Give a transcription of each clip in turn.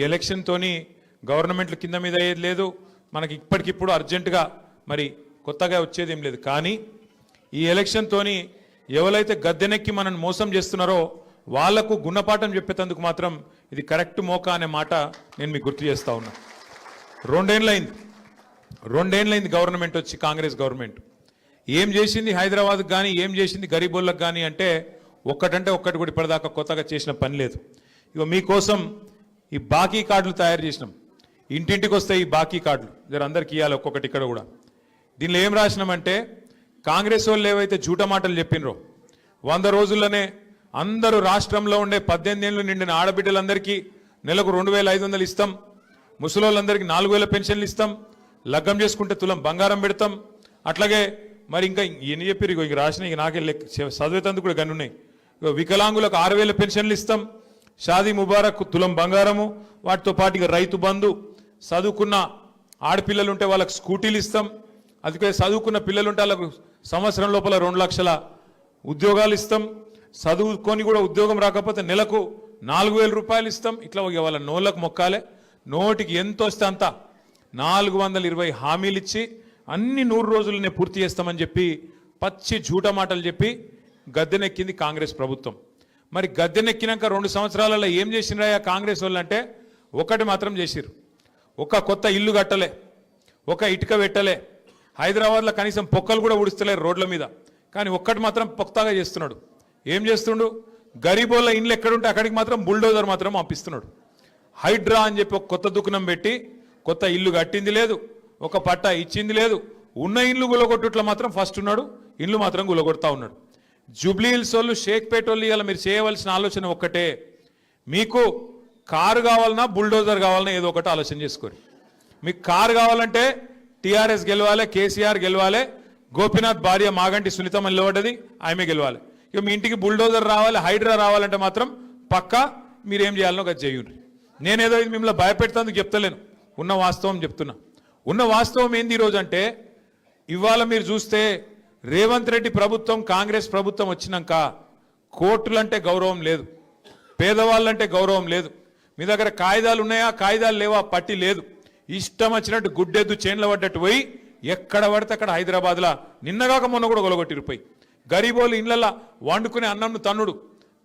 ఈ ఎలక్షన్తోని గవర్నమెంట్లు కింద మీద అయ్యేది లేదు, మనకి ఇప్పటికిప్పుడు అర్జెంటుగా మరి కొత్తగా వచ్చేది ఏం లేదు. కానీ ఈ ఎలక్షన్తోని ఎవరైతే గద్దెనెక్కి మనల్ని మోసం చేస్తున్నారో వాళ్లకు గుణపాఠం చెప్పేందుకు మాత్రం ఇది కరెక్ట్ మోకా అనే మాట నేను మీకు గుర్తు చేస్తా ఉన్నా. రెండేళ్లైంది గవర్నమెంట్ వచ్చి, కాంగ్రెస్ గవర్నమెంట్ ఏం చేసింది హైదరాబాద్కి కానీ, ఏం చేసింది గరీబోళ్ళకి కానీ అంటే ఒక్కటంటే ఒక్కటి కూడా ఇప్పటిదాకా కొత్తగా చేసిన పని లేదు. ఇక మీకోసం ఈ బాకీ కార్డులు తయారు చేసినాం. ఇంటింటికి వస్తాయి ఈ బాకీ కార్డులు, జర అందరికి ఇవ్వాలి ఒక్కొక్కటి. ఇక్కడ కూడా దీనిలో ఏం రాసినామంటే, కాంగ్రెస్ వాళ్ళు ఏవైతే జూట మాటలు చెప్పినరో 100 రోజుల్లోనే అందరూ రాష్ట్రంలో ఉండే 18 ఏళ్ళు నిండిన ఆడబిడ్డలందరికీ నెలకు 2500 ఇస్తాం, ముసలోళ్ళందరికీ 4000 పెన్షన్లు ఇస్తాం, లగ్గం చేసుకుంటే తులం బంగారం పెడతాం. అట్లాగే మరి ఇంకా ఎన్ని చెప్పారు, ఇక రాసిన ఇక నాకే చదివేతందుకు కూడా గన్నున్నాయి. వికలాంగులకు 6000 పెన్షన్లు ఇస్తాం, షాదీ ముబారక్ తులం బంగారము, వాటితో పాటు ఇక రైతు బంధు, చదువుకున్న ఆడపిల్లలు ఉంటే వాళ్ళకి స్కూటీలు ఇస్తాం, అందుకే చదువుకున్న పిల్లలుంటే వాళ్ళకు సంవత్సరం లోపల 2 లక్షల ఉద్యోగాలు ఇస్తాం, చదువుకొని కూడా ఉద్యోగం రాకపోతే నెలకు 4000 రూపాయలు ఇస్తాం. ఇట్లా వాళ్ళ నోళ్ళకు మొక్కాలే, నోటికి ఎంత వస్తే అంత 420 హామీలు ఇచ్చి అన్ని 100 రోజులనే పూర్తి చేస్తామని చెప్పి పచ్చి జూట మాటలు చెప్పి గద్దెనెక్కింది కాంగ్రెస్ ప్రభుత్వం. మరి గద్దెనెక్కినాక 2 సంవత్సరాలలో ఏం చేసినారా కాంగ్రెస్ వాళ్ళు అంటే, ఒకటి మాత్రం చేసిరు. ఒక కొత్త ఇల్లు కట్టలే, ఒక ఇటుక పెట్టలే, హైదరాబాద్లో కనీసం పొక్కలు కూడా ఉడుస్తలేరు రోడ్ల మీద. కానీ ఒక్కటి మాత్రం పొక్తాగా చేస్తున్నాడు. ఏం చేస్తుండు, గరీబోళ్ళ ఇండ్లు ఎక్కడుంటే అక్కడికి మాత్రం బుల్డోజర్ మాత్రం పంపిస్తున్నాడు. హైడ్రా అని చెప్పి ఒక కొత్త దుకాణం పెట్టి కొత్త ఇల్లు కట్టింది లేదు, ఒక పట్టా ఇచ్చింది లేదు, ఉన్న ఇల్లు గులగొట్టుట్లో మాత్రం ఫస్ట్ ఉన్నాడు, ఇల్లు మాత్రం గులగొడతా ఉన్నాడు. జూబ్లీ హిల్స్ వాళ్ళు, షేక్పేట వాళ్ళు ఇవాళ మీరు చేయవలసిన ఆలోచన ఒక్కటే, మీకు కారు కావాలన్నా బుల్డోజర్ కావాలన్నా ఏదో ఒకటి ఆలోచన చేసుకోరు. మీకు కారు కావాలంటే టీఆర్ఎస్ గెలవాలి, కేసీఆర్ గెలవాలి, గోపీనాథ్ భార్య మాగంటి సునీతమ్మ నిలబడ్డది, ఆమె గెలవాలి. ఇక మీ ఇంటికి బుల్డోజర్ రావాలి, హైడ్రా రావాలంటే మాత్రం పక్కా మీరేం చేయాలనో అది చేయండి. నేనేదో ఇది మిమ్మల్ని భయపెడతానికి చెప్తలేను, ఉన్న వాస్తవం చెప్తున్నా. ఉన్న వాస్తవం ఏంది ఈరోజు అంటే, ఇవాళ మీరు చూస్తే రేవంత్ రెడ్డి ప్రభుత్వం, కాంగ్రెస్ ప్రభుత్వం వచ్చినాక కోర్టులంటే గౌరవం లేదు, పేదవాళ్ళంటే గౌరవం లేదు. మీ దగ్గర కాయిదాలు ఉన్నాయా, కాయిదాలు లేవా, పట్టి లేదు. ఇష్టం వచ్చినట్టు గుడ్డెద్దు చేన్ల పడ్డట్టు పోయి ఎక్కడ పడితే అక్కడ హైదరాబాద్లో నిన్నగాక మొన్న కూడా గొలగొట్టిరిపోయి. గరీబోళ్ళు ఇళ్లల్లో వండుకునే అన్నంను తన్నుడు,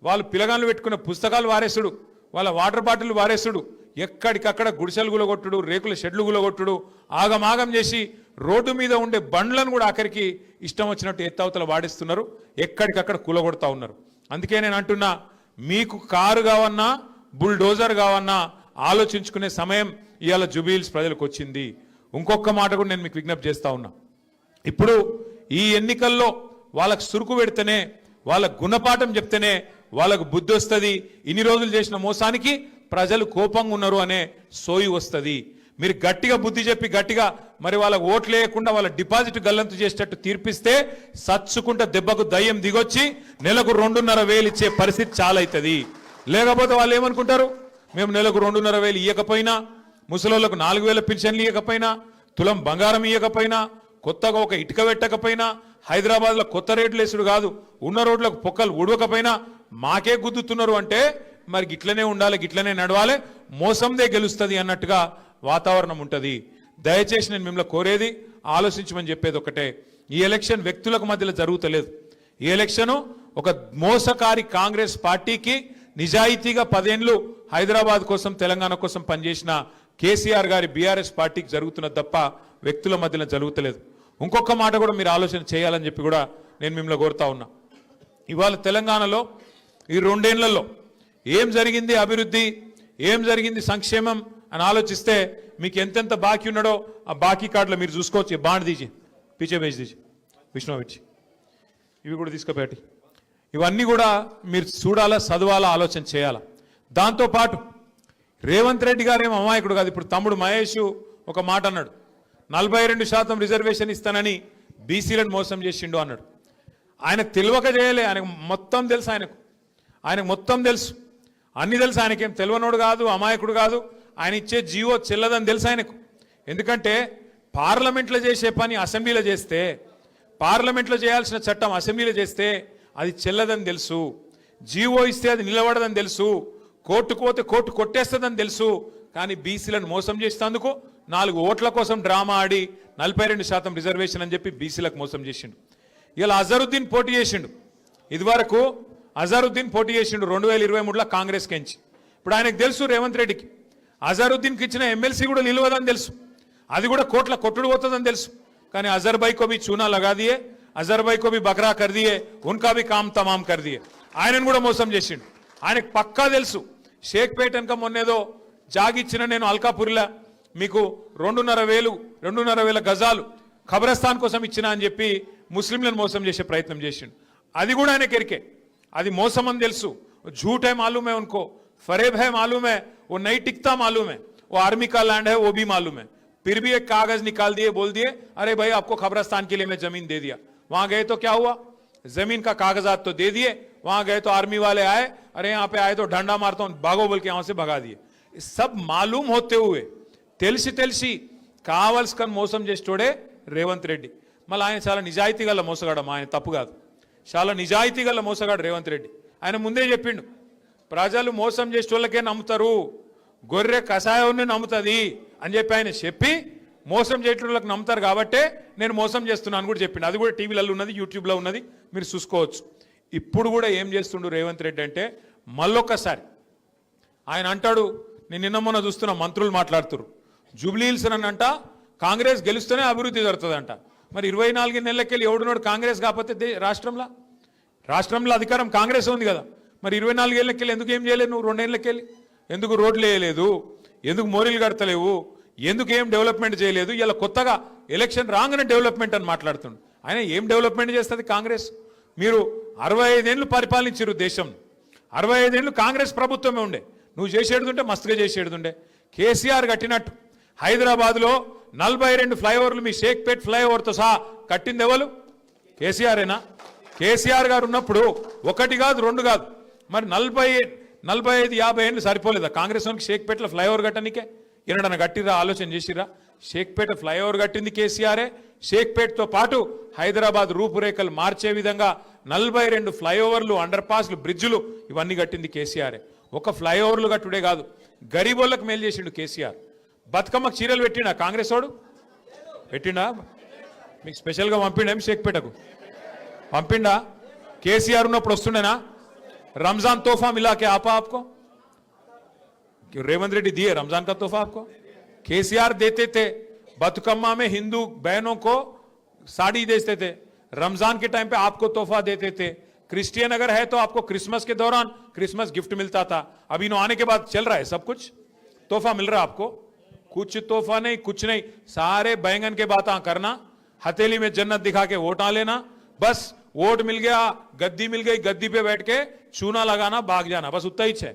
వాళ్ళు పిలగాళ్ళు పెట్టుకునే పుస్తకాలు వారేసుడు, వాళ్ళ వాటర్ బాటిల్ వారేసుడు, ఎక్కడికక్కడ గుడిసెలు గులగొట్టుడు, రేకుల షెడ్లు గులగొట్టుడు, ఆగమాగం చేసి రోడ్డు మీద ఉండే బండ్లను కూడా ఆఖరికి ఇష్టం వచ్చినట్టు ఎత్తవతల వాడిస్తున్నారు, ఎక్కడికక్కడ కూలగొడతా ఉన్నారు. అందుకే నేను అంటున్నా, మీకు కారు కావన్నా బుల్డోజర్ కావన్నా ఆలోచించుకునే సమయం ఇవాళ జూబ్లీ హిల్స్ ప్రజలకు వచ్చింది. ఇంకొక మాట కూడా నేను మీకు విజ్ఞప్తి చేస్తా ఉన్నా. ఇప్పుడు ఈ ఎన్నికల్లో వాళ్ళకు సురుకు పెడితేనే, వాళ్ళకు గుణపాఠం చెప్తేనే వాళ్ళకు బుద్ధి వస్తుంది. ఇన్ని రోజులు చేసిన మోసానికి ప్రజలు కోపంగా ఉన్నారు అనే సోయి వస్తుంది. మీరు గట్టిగా బుద్ధి చెప్పి గట్టిగా మరి వాళ్ళకు ఓట్లు వేయకుండా వాళ్ళ డిపాజిట్ గల్లంతు చేసేటట్టు తీర్పిస్తే సచ్చుకుంటే దెబ్బకు దయ్యం దిగొచ్చి నెలకు 2,500 ఇచ్చే పరిస్థితి చాలా అవుతుంది. లేకపోతే వాళ్ళు ఏమనుకుంటారు, మేము నెలకు 2,500 ఇవ్వకపోయినా, ముసలోళ్ళకు 4,000 పెన్షన్లు ఇవ్వకపోయినా, తులం బంగారం ఇవ్వకపోయినా, కొత్తగా ఒక ఇటుక పెట్టకపోయినా, హైదరాబాద్లో కొత్త రేట్లు వేసుడు కాదు, ఉన్న రోడ్లకు పొక్కలు ఉడవకపోయినా మాకే గుద్దుతున్నారు అంటే మరి గిట్లనే ఉండాలి, గిట్లనే నడవాలి, మోసందే గెలుస్తుంది అన్నట్టుగా వాతావరణం ఉంటుంది. దయచేసి నేను మిమ్మల్ని కోరేది, ఆలోచించమని చెప్పేది ఒకటే, ఈ ఎలక్షన్ వ్యక్తులకు మధ్యలో జరుగుతలేదు. ఈ ఎలక్షను ఒక మోసకారి కాంగ్రెస్ పార్టీకి, నిజాయితీగా 10 ఏళ్ళు హైదరాబాద్ కోసం, తెలంగాణ కోసం పనిచేసిన కేసీఆర్ గారి బీఆర్ఎస్ పార్టీకి జరుగుతున్నది తప్ప వ్యక్తుల మధ్యలో జరుగుతలేదు. ఇంకొక మాట కూడా మీరు ఆలోచన చేయాలని చెప్పి కూడా నేను మిమ్మల్ని కోరుతా ఉన్నా. ఇవాళ తెలంగాణలో ఈ 2 ఏళ్లలో ఏం జరిగింది అభివృద్ధి, ఏం జరిగింది సంక్షేమం అని ఆలోచిస్తే మీకు ఎంతెంత బాకీ ఉన్నాడో ఆ బాకీ కార్డులో మీరు చూసుకోవచ్చు. బాండ్ తీసి పీచే బేసి తీసి విష్ణువిచ్చి ఇవి కూడా తీసుకుపెట్టి ఇవన్నీ కూడా మీరు చూడాలా, చదవాలా, ఆలోచన చేయాలా. దాంతోపాటు రేవంత్ రెడ్డి గారు ఏమో అమాయకుడు కాదు. ఇప్పుడు తమ్ముడు మహేష్ ఒక మాట అన్నాడు, 42% రిజర్వేషన్ ఇస్తానని బీసీలను మోసం చేసిండు అన్నాడు. ఆయనకు తెలియక చేయలే, ఆయనకు మొత్తం తెలుసు, ఆయనకు మొత్తం తెలుసు, అన్ని తెలుసు. ఆయనకేం తెలియనోడు కాదు, అమాయకుడు కాదు. ఆయన ఇచ్చే జీవో చెల్లదని తెలుసు ఆయనకు. ఎందుకంటే పార్లమెంట్లో చేసే పని అసెంబ్లీలో చేస్తే, పార్లమెంట్లో చేయాల్సిన చట్టం అసెంబ్లీలో చేస్తే అది చెల్లదని తెలుసు, జీవో ఇస్తే అది నిలబడదని తెలుసు, కోర్టుకు పోతే కోర్టు కొట్టేస్తుందని తెలుసు. కానీ బీసీలను మోసం చేసేందుకు 4 ఓట్ల కోసం డ్రామా ఆడి 42% రిజర్వేషన్ అని చెప్పి బీసీలకు మోసం చేసిండు. ఇలా అజరుద్దీన్ పోటీ చేసిండు. ఇదివరకు అజరుద్దీన్ పోటీ చేసిండు 2023లో కాంగ్రెస్ కెంచి. ఇప్పుడు ఆయనకు తెలుసు రేవంత్ రెడ్డికి అజరుద్దీన్కి ఇచ్చిన ఎమ్మెల్సీ కూడా నిలవదని తెలుసు, అది కూడా కోట్ల కొట్టుడు పోతుందని తెలుసు. కానీ అజర్ భాయ్ కో భీ చూనా లగా దియే, అజర్ భాయ్ కో భీ బకరా కర్ దియే, ఉన్కా భీ కామ్ తమాం కర్ దియే. ఆయనను కూడా మోసం చేసిండు. ఆయనకు పక్కా తెలుసు షేక్పేట వెనక మొన్నేదో జాగిచ్చిన నేను అల్కాపురిలా మీకు 2.5 గజాలు ఖబరస్థాన్ కోసం ఇచ్చిన అని చెప్పి ముస్లింలను మోసం చేసే ప్రయత్నం చేసిండు. అది కూడా ఆయన కెరికే, అది మోసం అని తెలుసు. झूठ है मालूम है उनको, फरेब है मालूम है, वो नहीं टिकता मालूम है, वो आर्मी का लैंड है वो भी मालूम है. फिर भी एक कागज निकाल दिए, बोल दिए अरे भाई आपको खबरस्तान के लिए मैं जमीन दे दिया. वहां गए तो क्या हुआ, जमीन का कागजात तो दे दिए, वहां गए तो आर्मी वाले आए, अरे यहाँ पे आए तो डंडा मारता हूं भागो बोल के यहां से भगा दिए. सब मालूम होते हुए తెలిసి కావాల్సుకొని మోసం చేసేటోడే రేవంత్ రెడ్డి. మళ్ళీ ఆయన చాలా నిజాయితీ గల మోసగాడు, ఆయన తప్పు కాదు, చాలా నిజాయితీ గల మోసగాడు రేవంత్ రెడ్డి. ఆయన ముందే చెప్పిండు ప్రజలు మోసం చేసేటోళ్ళకే నమ్ముతారు, గొర్రె కషాయాన్ని నమ్ముతుంది అని చెప్పి ఆయన చెప్పి మోసం చేసేటోళ్ళకి నమ్ముతారు కాబట్టే నేను మోసం చేస్తున్నాను కూడా చెప్పిండు. అది కూడా టీవీలలో ఉన్నది, యూట్యూబ్లో ఉన్నది, మీరు చూసుకోవచ్చు. ఇప్పుడు కూడా ఏం చేస్తుండు రేవంత్ రెడ్డి అంటే మళ్ళొక్కసారి ఆయన అంటాడు, నేను నిన్న మొన్న చూస్తున్నా మంత్రులు మాట్లాడుతున్నారు జూబ్లీహిల్స్ అని అంట కాంగ్రెస్ గెలుస్తూనే అభివృద్ధి జరుగుతుందంట. మరి 24 నెలలకెళ్ళి ఎవడునోడు కాంగ్రెస్ కాకపోతే రాష్ట్రంలో అధికారం కాంగ్రెస్ ఉంది కదా, మరి 24 ఏళ్ళకెళ్ళి ఎందుకు ఏం చేయలేదు నువ్వు? 2 ఏళ్ళకెళ్ళి ఎందుకు రోడ్లు వేయలేదు, ఎందుకు మోరీలు కడతలేవు, ఎందుకు ఏం డెవలప్మెంట్ చేయలేదు? ఇలా కొత్తగా ఎలక్షన్ రాగానే డెవలప్మెంట్ అని మాట్లాడుతుండు. ఆయన ఏం డెవలప్మెంట్ చేస్తుంది కాంగ్రెస్? మీరు 65 ఏళ్ళు పరిపాలించారు దేశం, 65 ఏళ్ళు కాంగ్రెస్ ప్రభుత్వమే ఉండే, నువ్వు చేసేడుంటే మస్తుగా చేసేడుండే. కేసీఆర్ కట్టినట్టు హైదరాబాద్లో 42 ఫ్లైఓవర్లు మీ షేక్పేట్ ఫ్లైఓవర్తో సహా కట్టింది ఎవరు? కేసీఆరేనా? కేసీఆర్ గారు ఉన్నప్పుడు 1 కాదు 2 కాదు, మరి 45 ఏళ్ళు సరిపోలేదా కాంగ్రెస్ వానికి షేక్పేటలో ఫ్లైఓవర్ కట్టనికే? ఏమన్నా కట్టిరా? ఆలోచన చేసిరా? షేక్పేట ఫ్లైఓవర్ కట్టింది కేసీఆరే. షేక్పేట్తో పాటు హైదరాబాద్ రూపురేఖలు మార్చే విధంగా 42 ఫ్లైఓవర్లు, అండర్ పాస్లు, బ్రిడ్జులు ఇవన్నీ కట్టింది కేసీఆరే. ఒక ఫ్లైఓవర్లు కట్టుడే కాదు, గరీబోళ్ళకు మేలు చేసిండు కేసీఆర్. బతుకమ్మకు చీరలు పెట్టిండా కాంగ్రెస్ వాడు? పెట్టిండా? మీకు స్పెషల్గా పంపిండా ఏం షేక్పేటకు? పంపిండా? కేసీఆర్ ఉన్నప్పుడు వస్తుండేనా? रमजान तोहफा मिला के आपको? क्यों रेवंत रेड्डी दिए रमजान का तोहफा आपको? केसीआर देते थे, बतुकम्मा में हिंदू बहनों को साड़ी देते थे, रमजान के टाइम पे आपको तोहफा देते थे. क्रिश्चियन अगर है तो आपको क्रिसमस के दौरान क्रिसमस गिफ्ट मिलता था. अभी इन्हों आने के बाद चल रहा है सब कुछ तोहफा मिल रहा है आपको? कुछ तोहफा नहीं, कुछ नहीं. सारे बैंगन के बातें करना, हथेली में जन्नत दिखा के वोट लेना, बस वोट मिल गया, गद्दी मिल गई, गद्दी पे बैठ के चूना लगाना, भाग जाना, बस उतना ही है.